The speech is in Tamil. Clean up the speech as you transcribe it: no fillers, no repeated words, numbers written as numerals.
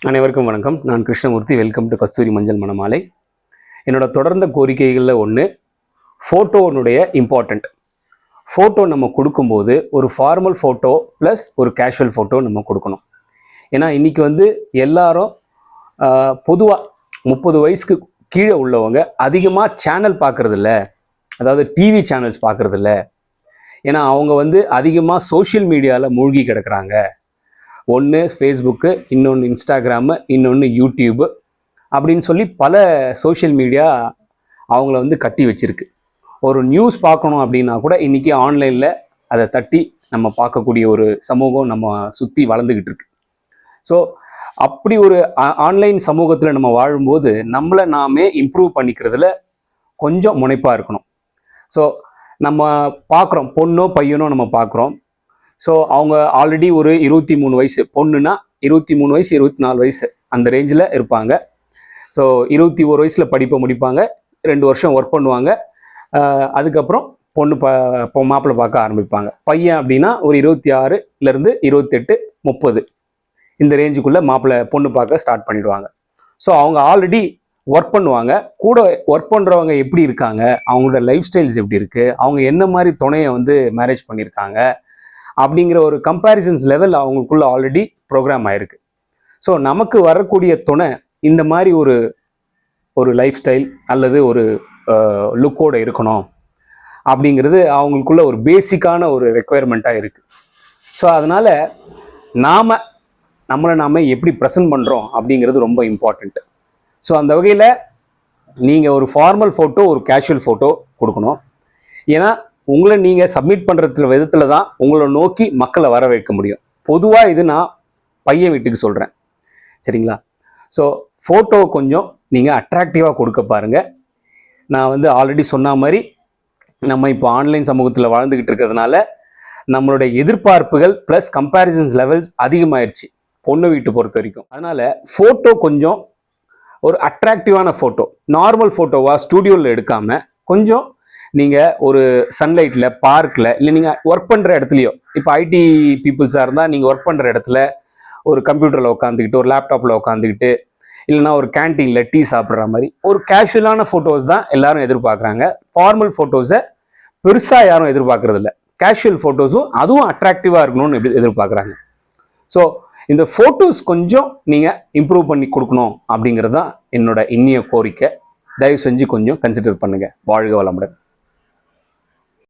அனைவருக்கும் வணக்கம். நான் கிருஷ்ணமூர்த்தி. வெல்கம் டு கஸ்தூரி மஞ்சள் மணமாலை. என்னோட தொடர்ந்த கோரிக்கைகளில் ஒன்று, ஃபோட்டோனுடைய இம்பார்ட்டண்ட். ஃபோட்டோ நம்ம கொடுக்கும்போது ஒரு ஃபார்மல் ஃபோட்டோ ப்ளஸ் ஒரு கேஷுவல் ஃபோட்டோ நம்ம கொடுக்கணும். ஏன்னா இன்றைக்கி எல்லாரும் பொதுவாக 30 வயசுக்கு கீழே உள்ளவங்க அதிகமாக சேனல் பார்க்குறதில்ல, அதாவது டிவி சேனல்ஸ் பார்க்குறதில்ல. ஏன்னா அவங்க அதிகமாக சோஷியல் மீடியாவில் மூழ்கி கிடக்குறாங்க. ஒன்று ஃபேஸ்புக்கு, இன்னொன்று இன்ஸ்டாகிராமு, இன்னொன்று யூடியூபு அப்படின்னு சொல்லி பல சோஷியல் மீடியா அவங்கள கட்டி வச்சுருக்கு. ஒரு நியூஸ் பார்க்கணும் அப்படின்னா கூட இன்றைக்கி ஆன்லைனில் அதை தட்டி நம்ம பார்க்கக்கூடிய ஒரு சமூகம் நம்ம சுற்றி வளர்ந்துக்கிட்டு இருக்கு. ஸோ அப்படி ஒரு ஆன்லைன் சமூகத்தில் நம்ம வாழும்போது நம்மளை நாமே இம்ப்ரூவ் பண்ணிக்கிறதுல கொஞ்சம் முனைப்பாக இருக்கணும். ஸோ நம்ம பார்க்குறோம், பொண்ணோ பையனோ நம்ம பார்க்குறோம். ஸோ அவங்க ஆல்ரெடி ஒரு 23 வயசு, பொண்ணுன்னா 23 வயசு 24 வயசு அந்த ரேஞ்சில் இருப்பாங்க. ஸோ 21 வயசில் படிப்பை முடிப்பாங்க, 2 வருஷம் ஒர்க் பண்ணுவாங்க. அதுக்கப்புறம் மாப்பிள்ளை பார்க்க ஆரம்பிப்பாங்க. பையன் அப்படின்னா ஒரு 26லேருந்து 28 30 இந்த ரேஞ்சுக்குள்ளே பொண்ணு பார்க்க ஸ்டார்ட் பண்ணிடுவாங்க. ஸோ அவங்க ஆல்ரெடி ஒர்க் பண்ணுவாங்க. கூட ஒர்க் பண்ணுறவங்க எப்படி இருக்காங்க, அவங்களோட லைஃப் ஸ்டைல்ஸ் எப்படி இருக்குது, அவங்க என்ன மாதிரி துணையை மேரேஜ் பண்ணியிருக்காங்க அப்படிங்கிற ஒரு கம்பேரிசன்ஸ் லெவல் அவங்களுக்குள்ள ஆல்ரெடி ப்ரோக்ராம் ஆயிருக்கு. ஸோ நமக்கு வரக்கூடிய துணை இந்த மாதிரி ஒரு லைஃப் ஸ்டைல் அல்லது ஒரு லுக்கோடு இருக்கணும் அப்படிங்கிறது அவங்களுக்குள்ள ஒரு பேசிக்கான ஒரு ரெக்குயர்மெண்ட்டாக இருக்குது. ஸோ அதனால் நம்மளை எப்படி ப்ரெசென்ட் பண்ணுறோம் அப்படிங்கிறது ரொம்ப இம்பார்ட்டண்ட்டு. ஸோ அந்த வகையில் நீங்கள் ஒரு ஃபார்மல் ஃபோட்டோ, ஒரு கேஷுவல் ஃபோட்டோ கொடுக்கணும். ஏன்னா உங்களை நீங்கள் சப்மிட் பண்ணுற விதத்தில் தான் உங்களை நோக்கி மக்களை வர வைக்க முடியும். பொதுவாக இது நான் பையன் வீட்டுக்கு சொல்கிறேன், சரிங்களா? ஸோ ஃபோட்டோ கொஞ்சம் நீங்கள் அட்ராக்டிவாக கொடுக்க பாருங்கள். நான் ஆல்ரெடி சொன்ன மாதிரி நம்ம இப்போ ஆன்லைன் சமூகத்தில் வாழ்ந்துக்கிட்டு இருக்கிறதுனால நம்மளுடைய எதிர்பார்ப்புகள் ப்ளஸ் கம்பேரிசன்ஸ் லெவல்ஸ் அதிகமாகிடுச்சு பொண்ணு வீட்டு பொறுத்த வரைக்கும். அதனால் ஃபோட்டோ கொஞ்சம் ஒரு அட்ராக்டிவான ஃபோட்டோ, நார்மல் ஃபோட்டோவாக ஸ்டூடியோவில் எடுக்காமல் கொஞ்சம் நீங்கள் ஒரு சன்லைட்டில், பார்க்கில், இல்லை நீங்கள் ஒர்க் பண்ணுற இடத்துலையோ, இப்போ ஐடி பீப்புள்ஸாக இருந்தால் நீங்கள் ஒர்க் பண்ணுற இடத்துல ஒரு கம்ப்யூட்டரில் உட்காந்துக்கிட்டு, ஒரு லேப்டாப்பில் உட்காந்துக்கிட்டு, இல்லைனா ஒரு கேன்டீனில் டீ சாப்பிட்ற மாதிரி ஒரு கேஷுவலான ஃபோட்டோஸ் தான் எல்லாரும் எதிர்பார்க்குறாங்க. ஃபார்மல் ஃபோட்டோஸை பெருசாக யாரும் எதிர்பார்க்குறதில்ல. கேஷுவல் ஃபோட்டோஸும் அதுவும் அட்ராக்டிவாக இருக்கணும்னு எதிர்பார்க்குறாங்க. ஸோ இந்த ஃபோட்டோஸ் கொஞ்சம் நீங்கள் இம்ப்ரூவ் பண்ணி கொடுக்கணும் அப்படிங்கிறது தான் என்னோட இன்னிய கோரிக்கை. தயவு செஞ்சு கொஞ்சம் கன்சிடர் பண்ணுங்கள். வாழ்க வளமுடன்.